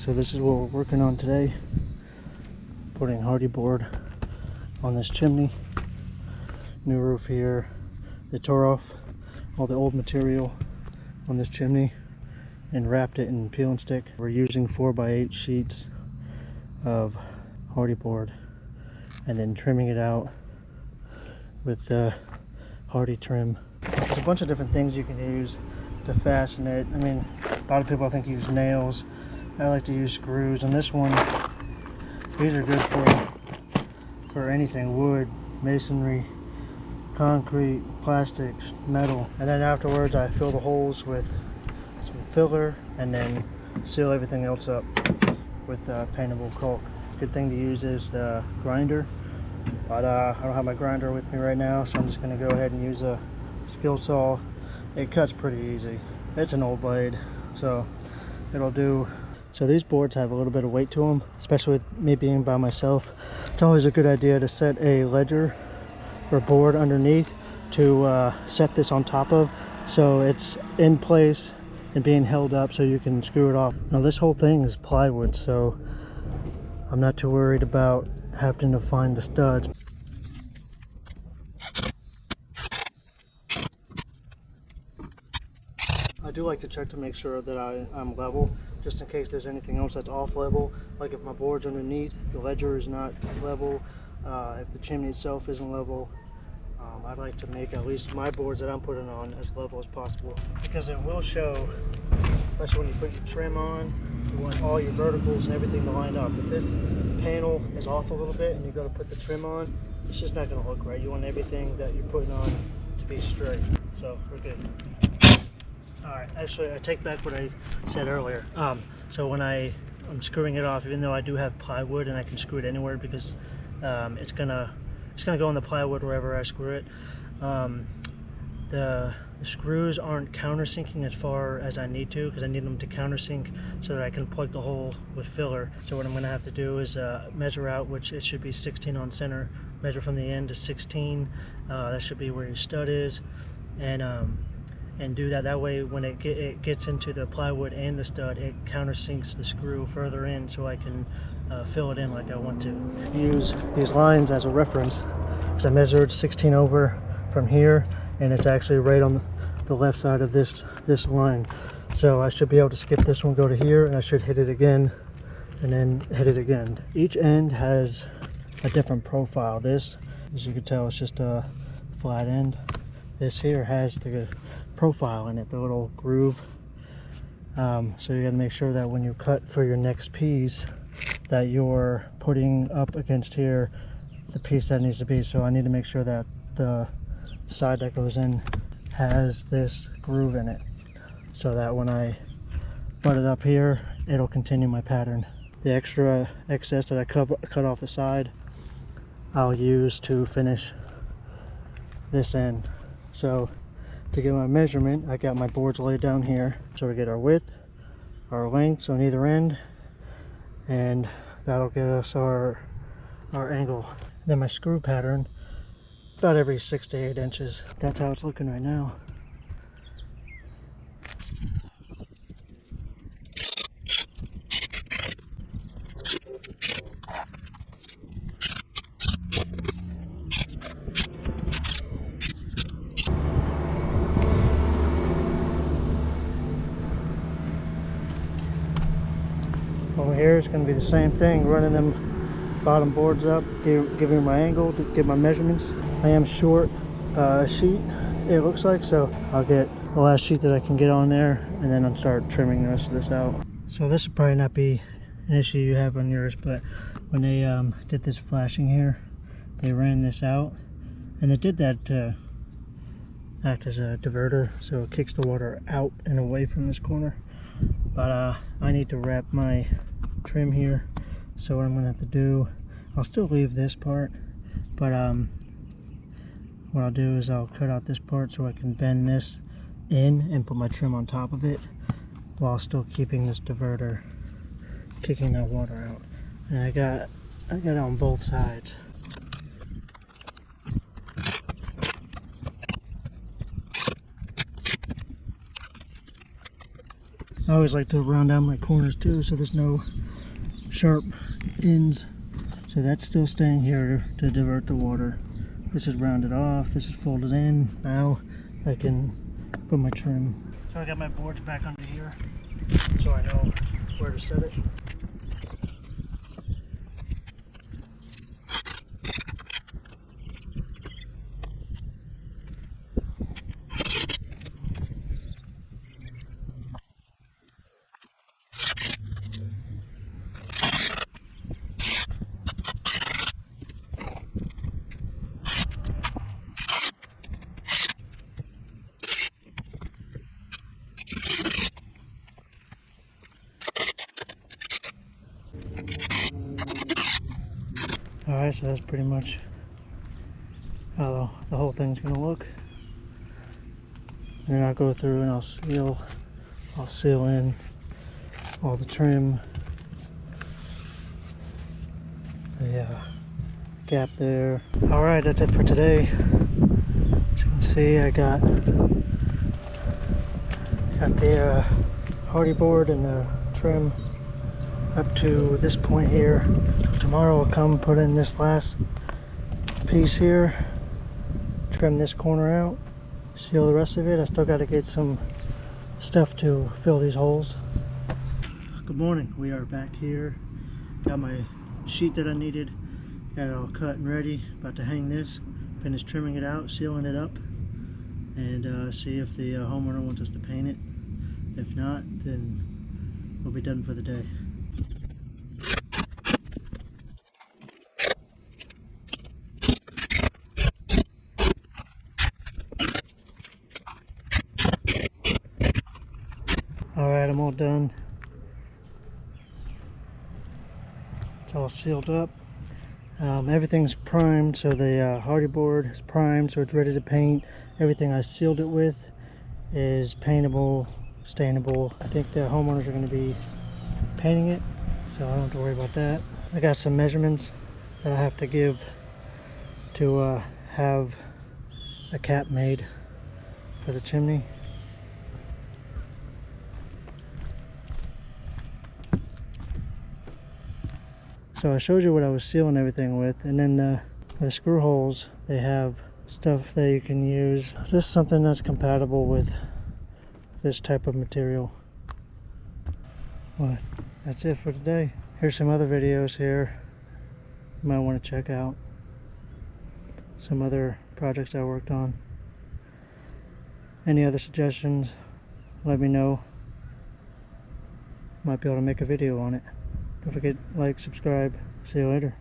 So this is what we're working on today. Putting Hardie board on this chimney. New roof here. They tore off all the old material on this chimney and wrapped it in peel and stick. We're using 4x8 sheets of Hardie board and then trimming it out with Hardie trim. There's a bunch of different things you can use to fasten it. I mean, a lot of people I think use nails. I like to use screws. And this one, these are good for anything: wood, masonry, concrete, plastics, metal. And then afterwards I fill the holes with some filler and then seal everything else up with paintable caulk. Good thing to use is the grinder, but I don't have my grinder with me right now, so I'm just going to go ahead and use a skill saw. It cuts pretty easy. It's an old blade, so it'll do. So these boards have a little bit of weight to them, especially with me being by myself. It's always a good idea to set a ledger or board underneath to set this on top of, so it's in place and being held up so you can screw it off. Now this whole thing is plywood, so I'm not too worried about having to find the studs. I do like to check to make sure that I'm level, just in case there's anything else that's off level. Like if my board's underneath, the ledger is not level, if the chimney itself isn't level. I'd like to make at least my boards that I'm putting on as level as possible, because it will show, especially when you put your trim on, you want all your verticals and everything to line up. If this panel is off a little bit and you go to put the trim on, it's just not going to look right. You want everything that you're putting on to be straight. So we're good. Alright, actually I take back what I said earlier. So when I'm screwing it off, even though I do have plywood and I can screw it anywhere because it's gonna go in the plywood wherever I screw it. The screws aren't countersinking as far as I need to, because I need them to countersink so that I can plug the hole with filler. So what I'm going to have to do is measure out, which it should be 16 on center, measure from the end to 16. That should be where your stud is, and do that. That way when it gets into the plywood and the stud, it countersinks the screw further in, so I can fill it in like I want to. Use these lines as a reference, because I measured 16 over from here, and it's actually right on the left side of this line. So I should be able to skip this one, go to here, and I should hit it again, and then hit it again. Each end has a different profile. This, as you can tell, it's just a flat end. This here has the profile in it, the little groove. So you got to make sure that when you cut for your next piece, that you're putting up against here the piece that needs to be. So I need to make sure that the side that goes in has this groove in it, so that when I butt it up here, it'll continue my pattern. The extra excess that I cut off the side, I'll use to finish this end. So to get my measurement, I got my boards laid down here. So we get our width, our lengths on either end, and that'll give us our angle. Then my screw pattern, about every 6 to 8 inches. That's how it's looking right now. Over here it's going to be the same thing, running them bottom boards up, giving my angle to get my measurements. I am short a sheet, it looks like, so I'll get the last sheet that I can get on there, and then I'll start trimming the rest of this out. So this will probably not be an issue you have on yours, but when they did this flashing here, they ran this out, and they did that to act as a diverter, so it kicks the water out and away from this corner. But I need to wrap my trim here, so what I'm gonna have to do, I'll still leave this part, but what I'll do is I'll cut out this part so I can bend this in and put my trim on top of it, while still keeping this diverter kicking that water out. And I got it on both sides. I always like to round down my corners too, so there's no sharp ends. So that's still staying here to divert the water. This is rounded off, this is folded in. Now I can put my trim. So I got my boards back under here, so I know where to set it. Alright, so that's pretty much how the whole thing's gonna look. And then I'll go through and I'll seal in all the trim, the gap there. Alright, that's it for today. As you can see, I got the Hardie board and the trim up to this point here. Tomorrow I'll come put in this last piece here, trim this corner out, seal the rest of it. I still got to get some stuff to fill these holes. Good morning, we are back here. Got my sheet that I needed, got it all cut and ready, about to hang this, finish trimming it out, sealing it up, and see if the homeowner wants us to paint it. If not, then we'll be done for the day. Alright, I'm all done. It's all sealed up. Everything's primed, so the Hardie board is primed, so it's ready to paint. Everything I sealed it with is paintable, stainable. I think the homeowners are going to be painting it, so I don't have to worry about that. I got some measurements that I have to give to have a cap made for the chimney. So I showed you what I was sealing everything with, and then the screw holes, they have stuff that you can use, just something that's compatible with this type of material. But that's it for today. Here's some other videos here you might want to check out. Some other projects I worked on. Any other suggestions, let me know. Might be able to make a video on it. Don't forget to like, subscribe. See you later.